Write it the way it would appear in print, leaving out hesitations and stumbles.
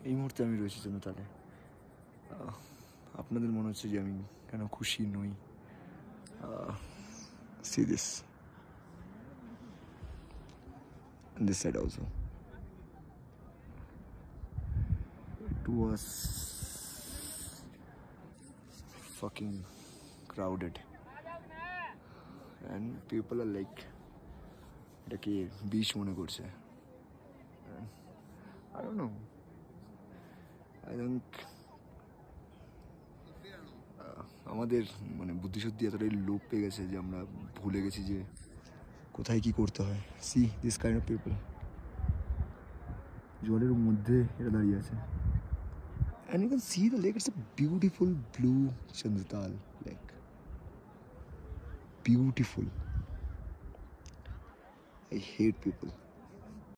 এই মুহূর্তে আমি রয়েছি চন্দ্রতালে। আপনাদের মনে হচ্ছে যে আমি কেন খুশি নই। See this. And this side also. It was fucking crowded. And people are like, এটাকে বিচ মনে করছে। I don't know. I think আমাদের মানে বুদ্ধিশুদ্ধি এতটাই লোপ পেয়ে গেছে যে আমরা ভুলে গেছি যে কোথায় কি করতে হয়। C this kind of people, জলের মধ্যে এরা দাঁড়িয়ে আছে। And you can see the lake. It's a beautiful blue Chandratal lake. Beautiful. I hate people.